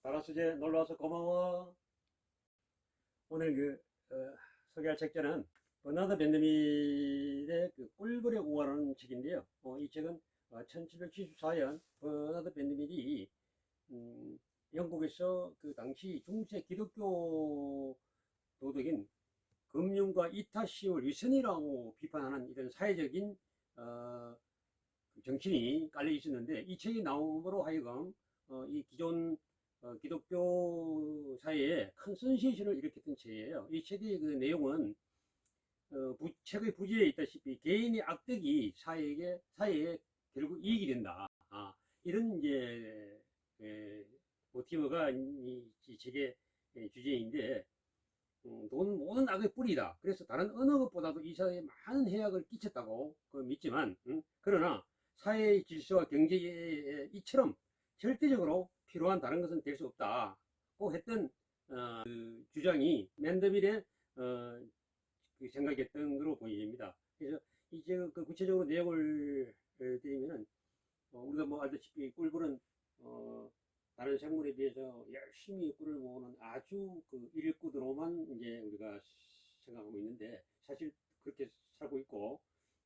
달아수제 놀러와서 고마워. 오늘 소개할 책자는 버나드 벤드밀의 꿀벌의 우화라는 책인데요. 이 책은 1774년 버나드 벤드밀이 영국에서 그 당시 중세 기독교 도덕인 금융가 이타시오 리슨이라고 비판하는 이런 사회적인 어, 그 정신이 깔려 있었는데, 이 책이 나옴으로 하여금 이 기존 기독교 사회에 큰 센세이션을 일으켰던 책이에요. 이 책의 그 내용은 책의 부제에 있다시피 개인의 악덕이 사회에 결국 이익이 된다. 이런 이제 모티브가 이 책의 주제인데, 돈 모든 악의 뿌리다. 그래서 다른 어느 것보다도 이 사회에 많은 해악을 끼쳤다고 믿지만, 그러나 사회의 질서와 경제에 이처럼 절대적으로 필요한 다른 것은 될 수 없다고 했던 그 주장이 맨더빌의 그 생각이었던 것으로 보입니다. 그래서 이제 그 구체적으로 내용을 드리면은, 우리가 뭐 알다시피 꿀벌은 다른 생물에 비해서 열심히 꿀을 모으는 아주 그 일꾼으로만 이제 우리가 생각하고 있는데, 사실 그렇게 살고 있고,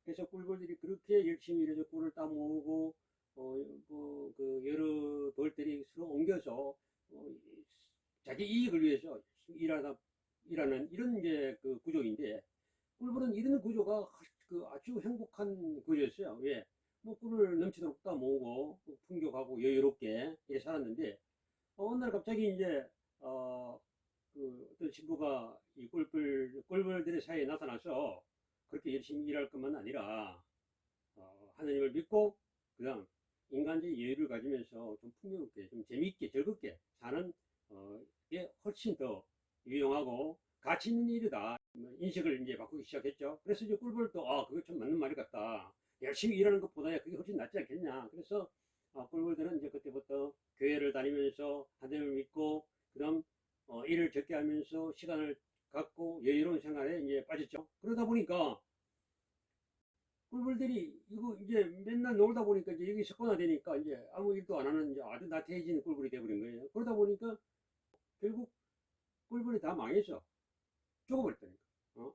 그래서 꿀벌들이 그렇게 열심히 일해서 꿀을 따모으고 그 여러 벌들이 서로 옮겨서 자기 이익을 위해서 일하는 이런 이제 그 구조인데, 꿀벌은 이런 구조가 그 아주 행복한 구조였어요. 왜? 뭐 꿀을 넘치도록 따 모으고 풍족하고 여유롭게 이렇게 살았는데, 어느 날 갑자기 이제 그 어떤 신부가 이 꿀벌들의 사이에 나타나서 그렇게 열심히 일할 것만 아니라 하나님을 믿고 그다음 인간적인 여유를 가지면서 좀 풍요롭게 좀 재미있게 즐겁게 사는 게 훨씬 더 유용하고 가치 있는 일이다 인식을 이제 바꾸기 시작했죠. 그래서 이제 꿀벌도 그거 좀 맞는 말이 같다. 열심히 일하는 것보다 그게 훨씬 낫지 않겠냐. 그래서 꿀벌들은 이제 그때부터 교회를 다니면서 하나님을 믿고 그다음 일을 적게 하면서 시간을 갖고 여유로운 생활에 이제 빠졌죠. 그러다 보니까 꿀벌들이 이거 이제 맨날 놀다 보니까 이제 여기 습관화되니까 이제 아무 일도 안 하는 이제 아주 나태해진 꿀벌이 돼버린 거예요. 그러다 보니까 결국 꿀벌이 다 망해서 죽어버렸다니까. 어?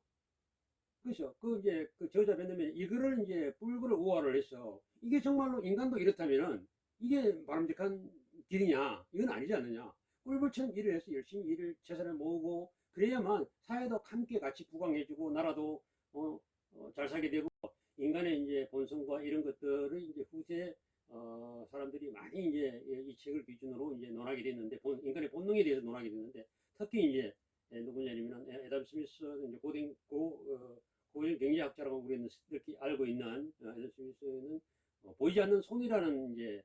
그래서 그 이제 그 저자 밴드면 이거를 이제 꿀벌을 우화를 해서, 이게 정말로 인간도 이렇다면은 이게 바람직한 길이냐? 이건 아니지 않느냐? 꿀벌처럼 일을 해서 열심히 일을 재산을 모으고 그래야만 사회도 함께 같이 부강해지고 나라도 잘 살게 되고, 인간의 이제 본성과 이런 것들을 이제 후세 사람들이 많이 이제 이 책을 기준으로 이제 논하게 됐는데, 인간의 본능에 대해서 논하게 됐는데, 특히 이제 누구냐면 애덤 스미스, 이제 고일 경제학자라고 우리는 이렇게 알고 있는 애덤 스미스는 보이지 않는 손이라는 이제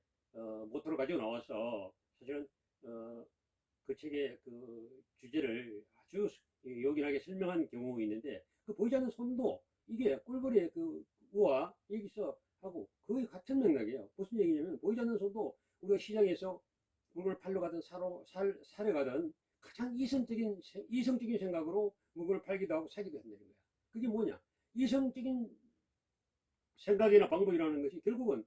모토를 가지고 나와서 사실은 그 책의 그 주제를 아주 요긴하게 설명한 경우가 있는데, 그 보이지 않는 손도 이게 꿀벌의 그 우와 여기서 하고 거의 같은 맥락이에요. 무슨 얘기냐면, 보이지 않는 손도 우리가 시장에서 물건을 팔러 가든 사러 가든 가장 이성적인 생각으로 물건을 팔기도 하고 사기도 한다는 거야. 그게 뭐냐? 이성적인 생각이나 방법이라는 것이 결국은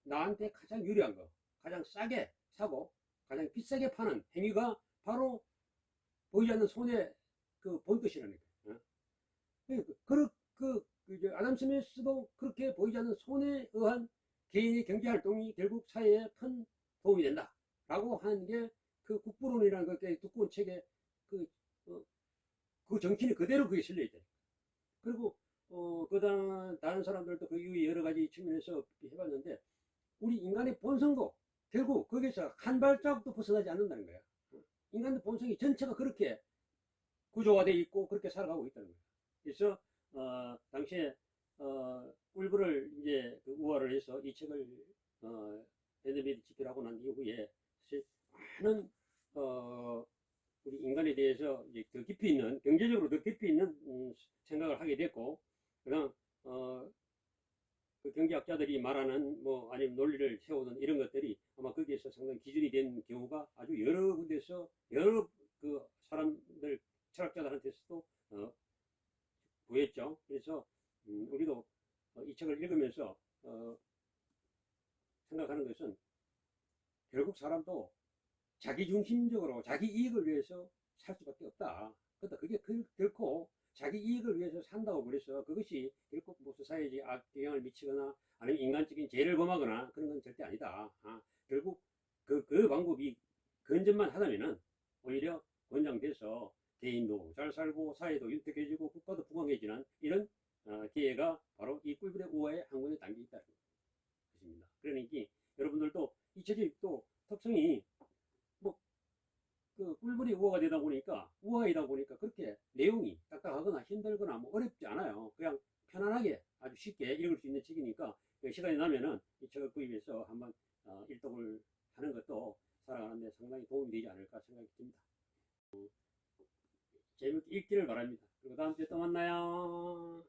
나한테 가장 유리한 거, 가장 싸게 사고 가장 비싸게 파는 행위가 바로 보이지 않는 손의 그 본뜻이라는 거야. 아담 스미스도 그렇게 보이지 않는 손에 의한 개인의 경제 활동이 결국 사회에 큰 도움이 된다라고 하는 게 그 국부론이라는 그 두꺼운 책에 그, 그 정신이 그대로 그게 실려 있다. 그리고 다른 사람들도 그 이후에 여러 가지 측면에서 해봤는데, 우리 인간의 본성도 결국 거기서 한 발자국도 벗어나지 않는다는 거야. 인간의 본성이 전체가 그렇게 구조가 돼 있고 그렇게 살아가고 있다는 거야. 그래서 당시에 꿀벌을 이제 그 우화를 해서 이 책을 밴드메이드 집필하고 난 이후에 사실 많은 우리 인간에 대해서 이제 더 깊이 있는, 경제적으로 더 깊이 있는 생각을 하게 됐고, 그다음 그 경제학자들이 말하는 뭐 아니면 논리를 세우는 이런 것들이 아마 거기에서 상당히 기준이 된 경우가 아주 여러 군데서 여러 그 사람들 철학자들한테서도 보였죠. 그래서 우리도 이 책을 읽으면서 생각하는 것은, 결국 사람도 자기중심적으로 자기 이익을 위해서 살 수밖에 없다. 그러다 그게 결코 자기 이익을 위해서 산다고 그래서 그것이 결코 무슨 사회적 악영향을 미치거나 아니면 인간적인 죄를 범하거나 그런 건 절대 아니다. 결국 그 방법이 건전만 하다면은 오히려 권장돼서 개인도 잘 살고 사회도 윤택해지고 국가도 부강해지는 이런 기회가 바로 이 꿀벌의 우화의 한 군에 담겨 있다는 것입니다. 그러니까 여러분들도 이 책이 또 특성이 뭐 그 꿀벌이 우화이다 보니까 그렇게 내용이 딱딱하거나 힘들거나 뭐 어렵지 않아요. 그냥 편안하게 아주 쉽게 읽을 수 있는 책이니까 시간이 나면은 이 책을 구입해서 한번 일독을 하는 것도 살아가는데 상당히 도움이 되지 않을까 생각이 듭니다. 재밌게 읽기를 바랍니다. 그리고 다음 주에 또 만나요.